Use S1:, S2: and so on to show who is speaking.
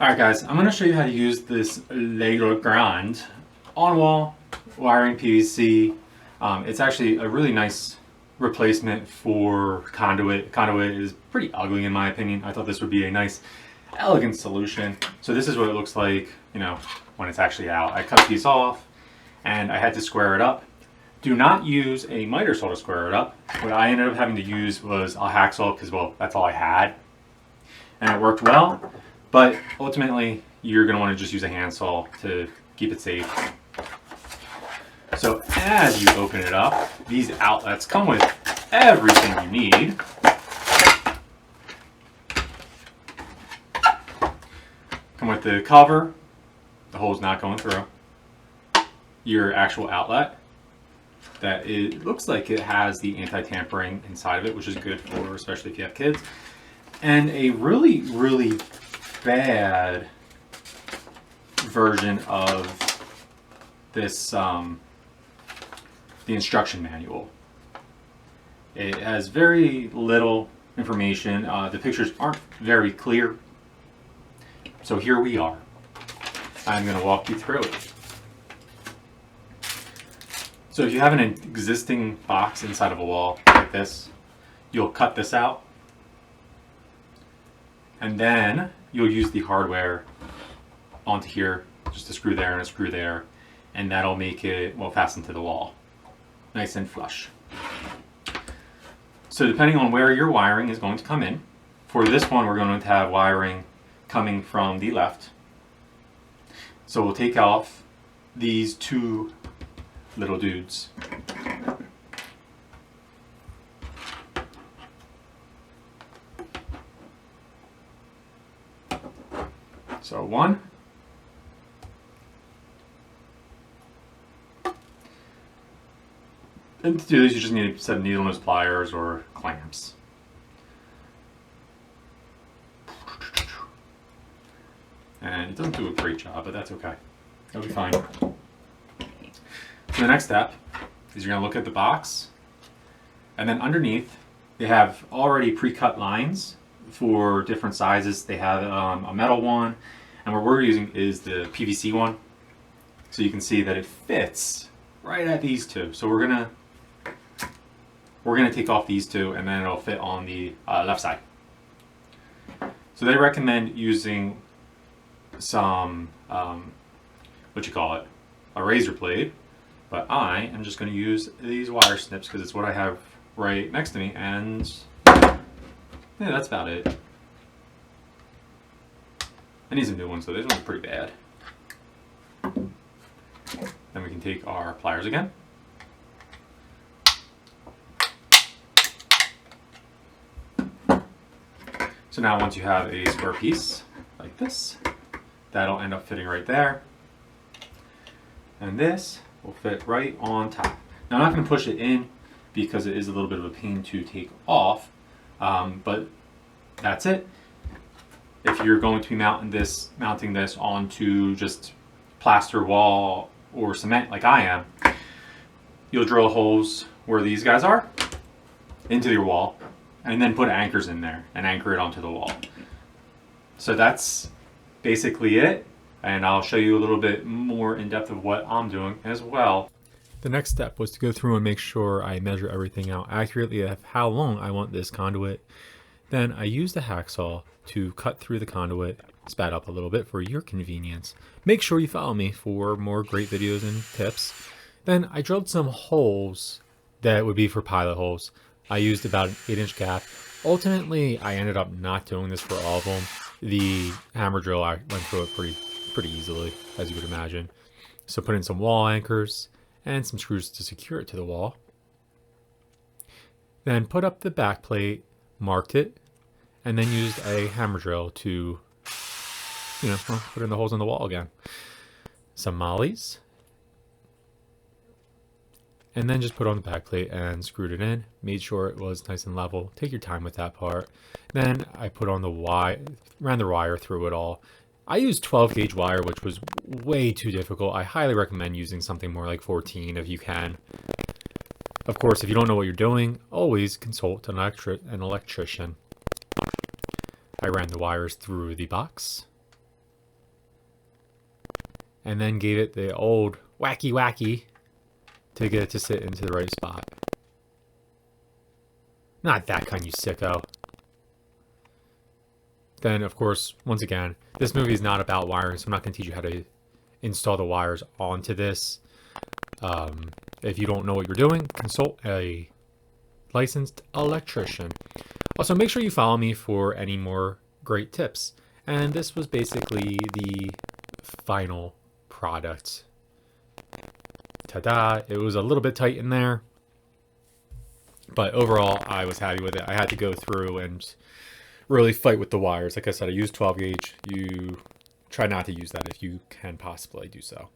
S1: Alright guys, I'm going to show you how to use this Legrand on-wall wiring PVC. It's actually a really nice replacement for conduit. Conduit is pretty ugly in my opinion. I thought this would be a nice, elegant solution. So this is what it looks like, when it's actually out. I cut a piece off and I had to square it up. Do not use a miter saw to square it up. What I ended up having to use was a hacksaw because, well, that's all I had. And it worked well. But ultimately, you're going to want to just use a handsaw to keep it safe. So as you open it up, these outlets come with everything you need. Come with the cover, the hole's not going through. Your actual outlet, that it looks like it has the anti-tampering inside of it, which is good for especially if you have kids. And a really, really bad version of this, the instruction manual. It has very little information. The pictures aren't very clear. So here we are. I'm going to walk you through it. So if you have an existing box inside of a wall like this, you'll cut this out. And then you'll use the hardware onto here, just a screw there and a screw there, and that'll make it, well, fasten to the wall. Nice and flush. So depending on where your wiring is going to come in, for this one we're going to have wiring coming from the left. So we'll take off these two little dudes. So one, and to do this you just need a set of needle nose pliers or clamps. And it doesn't do a great job, but that's okay. It'll be fine. So the next step is you're going to look at the box, and then underneath they have already pre-cut lines for different sizes. They have a metal one, and what we're using is the PVC one. So you can see that it fits right at these two. So we're gonna take off these two, and then it'll fit on the left side. So they recommend using some a razor blade, but I am just going to use these wire snips because it's what I have right next to me, and yeah, that's about it. I need some new ones though, these ones are pretty bad. Then we can take our pliers again. So now once you have a square piece like this, that'll end up fitting right there. And this will fit right on top. Now I'm not going to push it in because it is a little bit of a pain to take off, but that's it. If you're going to be mounting this onto just plaster wall or cement like I am, you'll drill holes where these guys are into your wall and then put anchors in there and anchor it onto the wall. So that's basically it, and I'll show you a little bit more in depth of what I'm doing as well. The next step was to go through and make sure I measure everything out accurately of how long I want this conduit. Then I used a hacksaw to cut through the conduit, sped up a little bit for your convenience. Make sure you follow me for more great videos and tips. Then I drilled some holes that would be for pilot holes. I used about an 8-inch gap. Ultimately, I ended up not doing this for all of them. The hammer drill, I went through it pretty easily, as you would imagine. So put in some wall anchors and some screws to secure it to the wall. Then put up the back plate, marked it, and then used a hammer drill to, put in the holes in the wall again. Some mollies. And then just put on the back plate and screwed it in. Made sure it was nice and level. Take your time with that part. Then I put on the wire, ran the wire through it all. I used 12 gauge wire, which was way too difficult. I highly recommend using something more like 14 if you can. Of course, if you don't know what you're doing, always consult an electrician. I ran the wires through the box, and then gave it the old wacky to get it to sit into the right spot. Not that kind, you sicko. Then, of course, once again, this movie is not about wiring, so I'm not going to teach you how to install the wires onto this. If you don't know what you're doing, consult a licensed electrician. Also, make sure you follow me for any more great tips. And this was basically the final product. Ta-da! It was a little bit tight in there, but overall, I was happy with it. I had to go through and really fight with the wires. Like I said, I used 12 gauge. You try not to use that if you can possibly do so.